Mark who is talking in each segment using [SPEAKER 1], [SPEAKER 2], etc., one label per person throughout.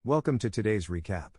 [SPEAKER 1] Welcome to today's recap.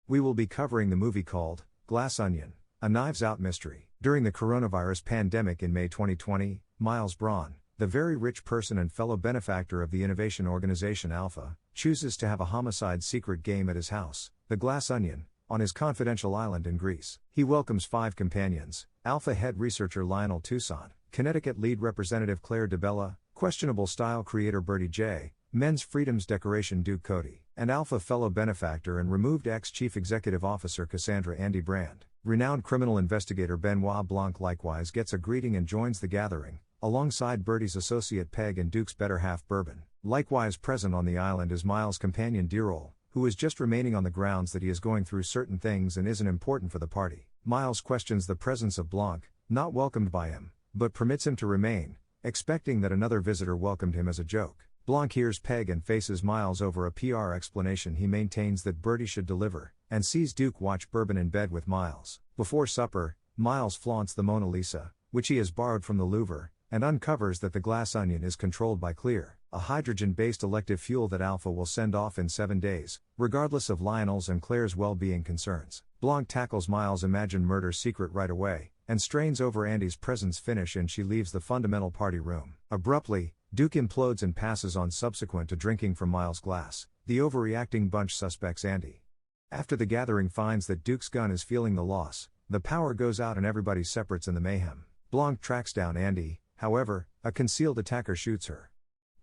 [SPEAKER 1] We will be covering the movie called Glass Onion, a Knives Out mystery. During the coronavirus pandemic in May 2020, Miles Braun, the very rich person and fellow benefactor of the innovation organization Alpha, chooses to have a homicide secret game at his house, the Glass Onion, on his confidential island in Greece. He welcomes 5 companions: Alpha head researcher Lionel Toussaint, Connecticut lead representative Claire DeBella, questionable style creator Cijay, Men's Freedoms decoration Duke Cody, and Alpha fellow benefactor and removed ex-chief executive officer Cassandra Andy Brand. Renowned criminal investigator Benoit Blanc likewise gets a greeting and joins the gathering, alongside Bertie's associate Peg and Duke's better half Bourbon. Likewise present on the island is Miles' companion Dirol, who is just remaining on the grounds that he is going through certain things and isn't important for the party. Miles questions the presence of Blanc, not welcomed by him, but permits him to remain, expecting that another visitor welcomed him as a joke. Blanc hears Peg and faces Miles over a PR explanation he maintains that Bertie should deliver, and sees Duke watch Bourbon in bed with Miles. Before supper, Miles flaunts the Mona Lisa, which he has borrowed from the Louvre, and uncovers that the Glass Onion is controlled by Clear, a hydrogen-based elective fuel that Alpha will send off in 7 days, regardless of Lionel's and Claire's well-being concerns. Blanc tackles Miles' imagined murder secret right away, and strains over Andy's presence finish and she leaves the fundamental party room. Abruptly, Duke implodes and passes on subsequent to drinking from Miles' glass. The overreacting bunch suspects Andy. After the gathering finds that Duke's gun is feeling the loss, the power goes out and everybody separates in the mayhem. Blanc tracks down Andy, however, a concealed attacker shoots her.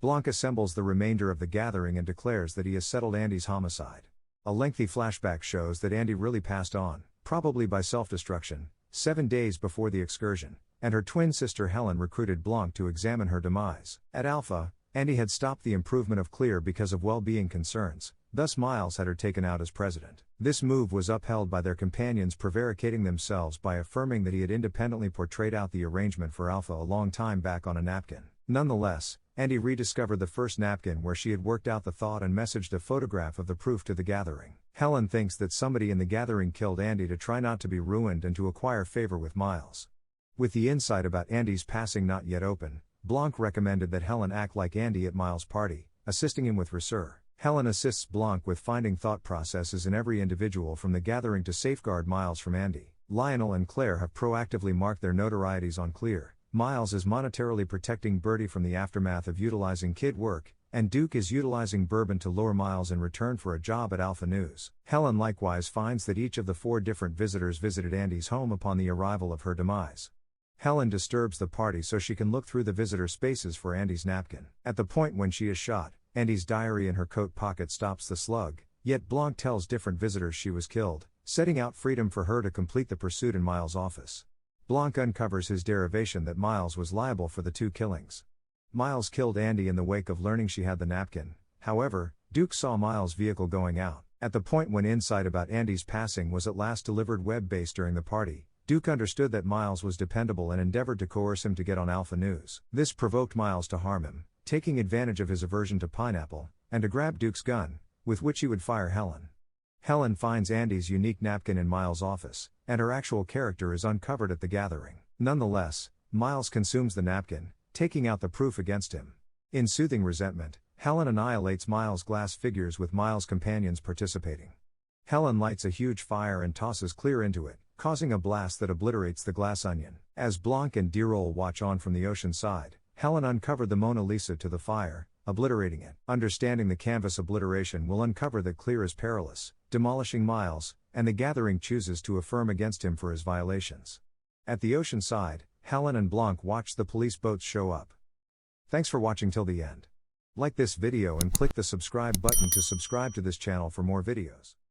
[SPEAKER 1] Blanc assembles the remainder of the gathering and declares that he has settled Andy's homicide. A lengthy flashback shows that Andy really passed on, probably by self-destruction, 7 days before the excursion, and her twin sister Helen recruited Blanc to examine her demise. At Alpha, Andy had stopped the improvement of Clear because of well-being concerns, thus Miles had her taken out as president. This move was upheld by their companions prevaricating themselves by affirming that he had independently portrayed out the arrangement for Alpha a long time back on a napkin. Nonetheless, Andy rediscovered the first napkin where she had worked out the thought and messaged a photograph of the proof to the gathering. Helen thinks that somebody in the gathering killed Andy to try not to be ruined and to acquire favor with Miles. With the insight about Andy's passing not yet open, Blanc recommended that Helen act like Andy at Miles' party, assisting him with research. Helen assists Blanc with finding thought processes in every individual from the gathering to safeguard Miles from Andy. Lionel and Claire have proactively marked their notorieties on Clear. Miles is monetarily protecting Bertie from the aftermath of utilizing kid work, and Duke is utilizing Bourbon to lure Miles in return for a job at Alpha News. Helen likewise finds that each of the 4 different visitors visited Andy's home upon the arrival of her demise. Helen disturbs the party so she can look through the visitor spaces for Andy's napkin. At the point when she is shot, Andy's diary in her coat pocket stops the slug, yet Blanc tells different visitors she was killed, setting out freedom for her to complete the pursuit in Miles' office. Blanc uncovers his derivation that Miles was liable for the 2 killings. Miles killed Andy in the wake of learning she had the napkin. However, Duke saw Miles' vehicle going out. At the point when insight about Andy's passing was at last delivered web-based during the party, Duke understood that Miles was dependable and endeavored to coerce him to get on Alpha News. This provoked Miles to harm him, taking advantage of his aversion to pineapple, and to grab Duke's gun, with which he would fire Helen. Helen finds Andy's unique napkin in Miles' office, and her actual character is uncovered at the gathering. Nonetheless, Miles consumes the napkin, taking out the proof against him. In soothing resentment, Helen annihilates Miles' glass figures with Miles' companions participating. Helen lights a huge fire and tosses Clear into it, causing a blast that obliterates the Glass Onion. As Blanc and Dirol watch on from the ocean side, Helen uncovered the Mona Lisa to the fire, obliterating it. Understanding the canvas obliteration will uncover that Clear is perilous, demolishing Miles, and the gathering chooses to affirm against him for his violations. At the ocean side, Helen and Blanc watch the police boats show up. Thanks for watching till the end. Like this video and click the subscribe button to subscribe to this channel for more videos.